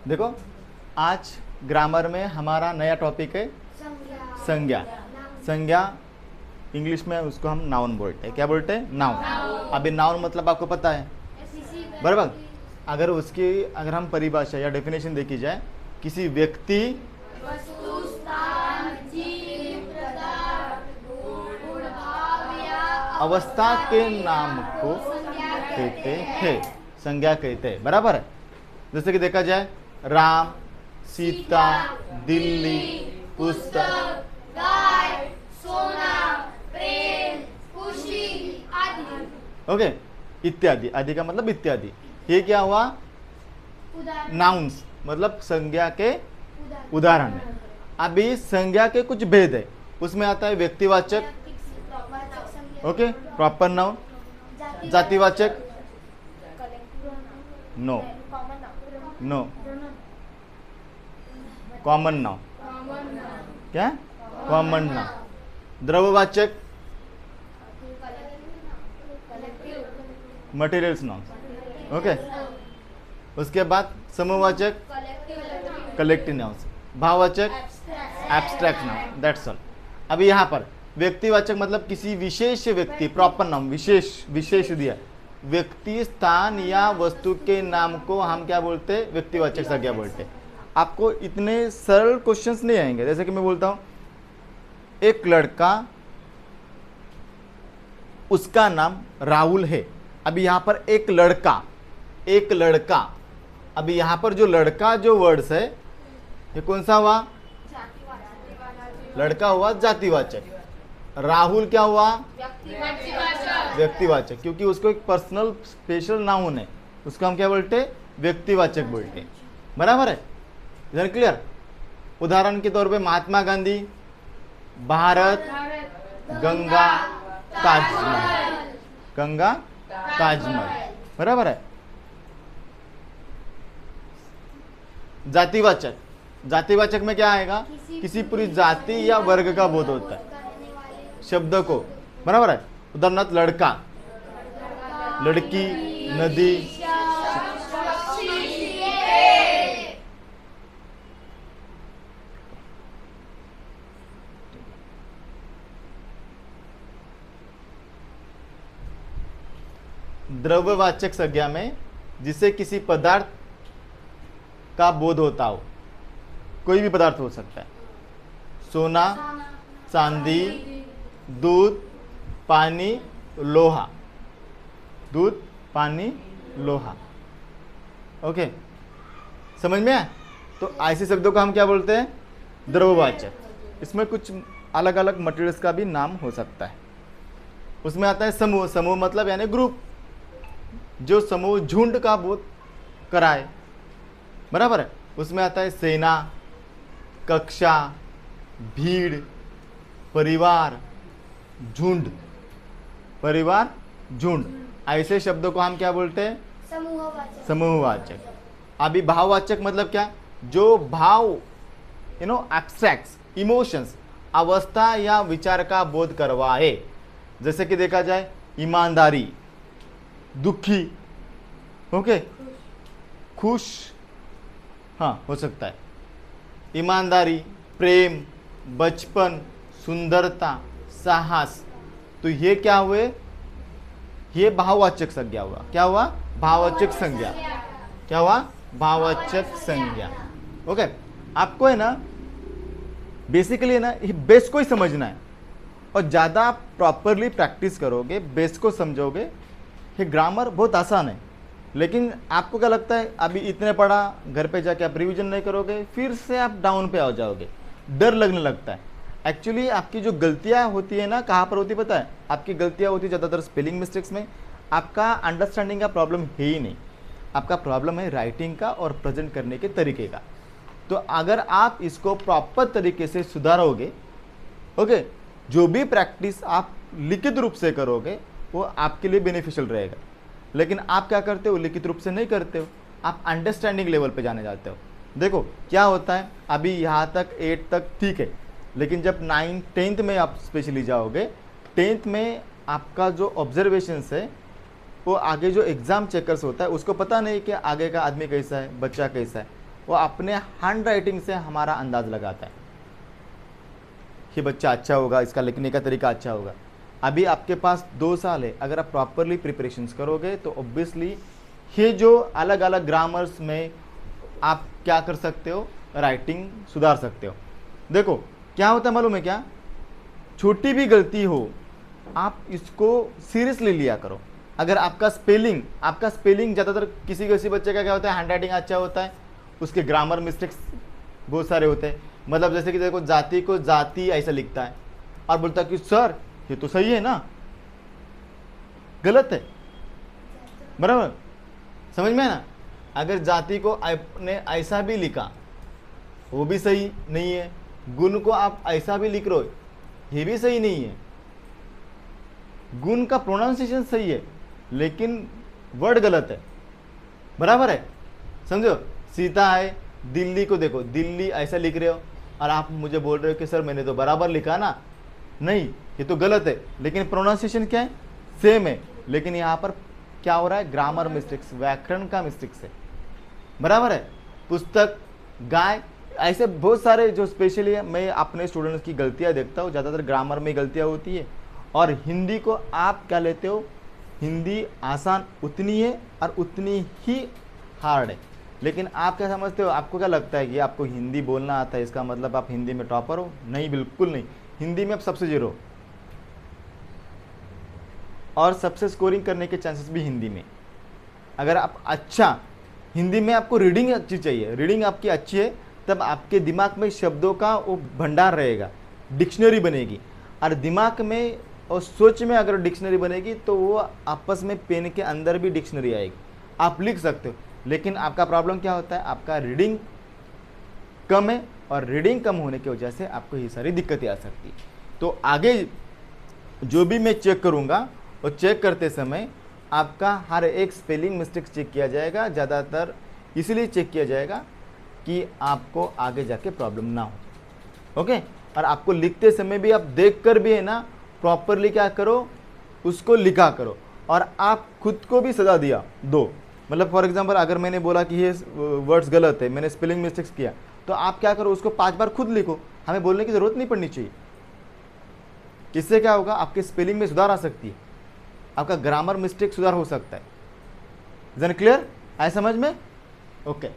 देखो, आज ग्रामर में हमारा नया टॉपिक है संज्ञा। संज्ञा इंग्लिश में उसको हम नाउन बोलते हैं। क्या बोलते हैं? नाउन। अभी नाउन मतलब आपको पता है, बराबर। अगर हम परिभाषा या डेफिनेशन देखी जाए, किसी व्यक्ति, अवस्था के नाम को कहते हैं, संज्ञा कहते हैं, बराबर है। जैसे कि देखा जाए, राम, सीता, दिल्ली, पुस्तक, गाय, सोना, प्रेम, खुशी आदि। ओके, इत्यादि। आदि का मतलब इत्यादि। ये क्या हुआ? नाउन्स, मतलब संज्ञा के उदाहरण है। अभी संज्ञा के कुछ भेद है। उसमें आता है व्यक्तिवाचक, ओके, प्रॉपर नाउन, जातिवाचक, नो नो, कॉमन नाउन, क्या? कॉमन नाउन, द्रव्यवाचक, मटेरियल्स नाउन, ओके। उसके बाद समूहवाचक, कलेक्टिव नाउन्स, भाववाचक, एब्स्ट्रैक्ट नाउन, दैट्स ऑल। अभी यहाँ पर व्यक्तिवाचक मतलब किसी विशेष व्यक्ति, प्रॉपर नाम, विशेष दिया, व्यक्ति, स्थान या वस्तु के नाम को हम क्या बोलते हैं? व्यक्तिवाचक संज्ञा बोलते हैं। आपको इतने सरल क्वेश्चंस नहीं आएंगे। जैसे कि मैं बोलता हूं, एक लड़का, उसका नाम राहुल है। अभी यहां पर एक लड़का, अभी यहां पर जो लड़का जो वर्ड्स है, ये कौन सा हुआ? लड़का हुआ जातिवाचक, राहुल क्या हुआ? व्यक्तिवाचक, क्योंकि उसको एक पर्सनल स्पेशल नाउन है, उसको हम क्या बोलते? व्यक्तिवाचक बोलते, बराबर है। इधर क्लियर? उदाहरण के तौर पे महात्मा गांधी, भारत, गंगा, ताजमहल, बराबर है। जातिवाचक में क्या आएगा? किसी पूरी जाति या वर्ग का बोध होता है शब्द को, बराबर है। उदाहरणार्थ लड़का, लड़की, नदी, द्रव्यवाचक संज्ञा में जिसे किसी पदार्थ का बोध होता हो, कोई भी पदार्थ हो सकता है, सोना, चांदी, दूध, पानी, लोहा, दूध, पानी, लोहा, ओके, समझ में आया? तो ऐसे शब्दों को हम क्या बोलते हैं? द्रव्यवाचक। इसमें कुछ अलग अलग मटेरियल्स का भी नाम हो सकता है। उसमें आता है समूह। समूह मतलब यानी ग्रुप, जो समूह झुंड का बोध कराए, बराबर है। उसमें आता है सेना, कक्षा, भीड़, परिवार, झुंड, ऐसे शब्दों को हम क्या बोलते हैं? समूहवाचक। अभी भाववाचक मतलब क्या? जो भाव, एब्स्ट्रैक्ट्स, इमोशंस, अवस्था या विचार का बोध करवाए। जैसे कि देखा जाए, ईमानदारी, दुखी, ओके, खुश, हाँ हो सकता है। ईमानदारी, प्रेम, बचपन, सुंदरता, साहस, तो ये क्या हुए? ये भाववाचक संज्ञा हुआ। क्या हुआ? भाववाचक संज्ञा। क्या हुआ? भाववाचक संज्ञा, ओके। आपको है ना, बेसिकली है ना, ये बेस को ही समझना है, और ज़्यादा आप प्रॉपरली प्रैक्टिस करोगे, बेस को समझोगे, ये ग्रामर बहुत आसान है। लेकिन आपको क्या लगता है, अभी इतने पढ़ा, घर पे जाके आप रिवीजन नहीं करोगे, फिर से आप डाउन पे आ जाओगे, डर लगने लगता है। एक्चुअली आपकी जो गलतियां होती है ना, कहाँ पर होती पता है? आपकी गलतियां होती ज़्यादातर स्पेलिंग मिस्टेक्स में। आपका अंडरस्टैंडिंग का प्रॉब्लम है ही नहीं, आपका प्रॉब्लम है राइटिंग का और प्रेजेंट करने के तरीके का। तो अगर आप इसको प्रॉपर तरीके से सुधारोगे, ओके, जो भी प्रैक्टिस आप लिखित रूप से करोगे वो आपके लिए बेनिफिशियल रहेगा। लेकिन आप क्या करते हो? लिखित रूप से नहीं करते हो, आप अंडरस्टैंडिंग लेवल पे जाने जाते हो। देखो क्या होता है, अभी यहाँ तक 8 तक ठीक है, लेकिन जब 9 10th में आप स्पेशली जाओगे, 10th में आपका जो ऑब्जर्वेशंस है, वो आगे जो एग्ज़ाम चेकर्स होता है उसको पता नहीं कि आगे का आदमी कैसा है, बच्चा कैसा है, वो अपने हैंड राइटिंग से हमारा अंदाज लगाता है कि बच्चा अच्छा होगा, इसका लिखने का तरीका अच्छा होगा। अभी आपके पास 2 साल है, अगर आप प्रॉपरली प्रिपरेशंस करोगे तो ऑब्वियसली ये जो अलग अलग ग्रामर्स में आप क्या कर सकते हो, राइटिंग सुधार सकते हो। देखो क्या होता है मालूम है क्या, छोटी भी गलती हो आप इसको सीरियसली लिया करो। अगर आपका स्पेलिंग ज़्यादातर किसी किसी बच्चे का क्या होता है, हैंड राइटिंग अच्छा होता है, उसके ग्रामर मिस्टेक्स बहुत सारे होते हैं। मतलब जैसे कि देखो जाति को जाति ऐसा लिखता है और बोलता है कि सर ये तो सही है ना, गलत है, बराबर, समझ में है ना। अगर जाति को आपने ऐसा भी लिखा वो भी सही नहीं है, गुण को आप ऐसा भी लिख रहे हो ये भी सही नहीं है। गुण का प्रोनाउंसिएशन सही है लेकिन वर्ड गलत है, बराबर है, समझो। सीता है, दिल्ली को देखो दिल्ली ऐसा लिख रहे हो और आप मुझे बोल रहे हो कि सर मैंने तो बराबर लिखा ना, नहीं ये तो गलत है, लेकिन प्रोनाउंसिएशन क्या है, सेम है। लेकिन यहाँ पर क्या हो रहा है, ग्रामर मिस्टेक्स, व्याकरण का मिस्टेक्स है, बराबर है। पुस्तक, गाय, ऐसे बहुत सारे जो स्पेशली मैं अपने स्टूडेंट्स की गलतियाँ देखता हूँ, ज़्यादातर ग्रामर में गलतियाँ होती है। और हिंदी को आप क्या लेते हो, हिंदी आसान उतनी है और उतनी ही हार्ड है। लेकिन आप क्या समझते हो, आपको क्या लगता है कि आपको हिंदी बोलना आता है इसका मतलब आप हिंदी में टॉपर हो? नहीं, बिल्कुल नहीं। हिंदी में आप सबसे जीरो और सबसे स्कोरिंग करने के चांसेस भी हिंदी में। अगर आप अच्छा हिंदी में, आपको रीडिंग अच्छी चाहिए, रीडिंग आपकी अच्छी है तब आपके दिमाग में शब्दों का वो भंडार रहेगा, डिक्शनरी बनेगी। और दिमाग में और सोच में अगर डिक्शनरी बनेगी तो वो आपस में पेन के अंदर भी डिक्शनरी आएगी, आप लिख सकते हो। लेकिन आपका प्रॉब्लम क्या होता है, आपका रीडिंग कम है और रीडिंग कम होने की वजह से आपको ये सारी दिक्कतें आ सकती है। तो आगे जो भी मैं चेक करूँगा वो चेक करते समय आपका हर एक स्पेलिंग मिस्टेक चेक किया जाएगा, ज़्यादातर इसीलिए चेक किया जाएगा कि आपको आगे जाके प्रॉब्लम ना हो। ओके, और आपको लिखते समय भी आप देख कर भी है ना प्रॉपरली क्या करो, उसको लिखा करो। और आप खुद को भी सजा दिया दो, मतलब फॉर एग्जांपल अगर मैंने बोला कि ये वर्ड्स गलत है, मैंने स्पेलिंग मिस्टेक्स किया, तो आप क्या करो उसको 5 बार खुद लिखो, हमें बोलने की ज़रूरत नहीं पड़नी चाहिए। इससे क्या होगा, आपके स्पेलिंग में सुधार आ सकती है, आपका ग्रामर मिस्टेक सुधार हो सकता है। Is it clear? आए समझ में? ओके।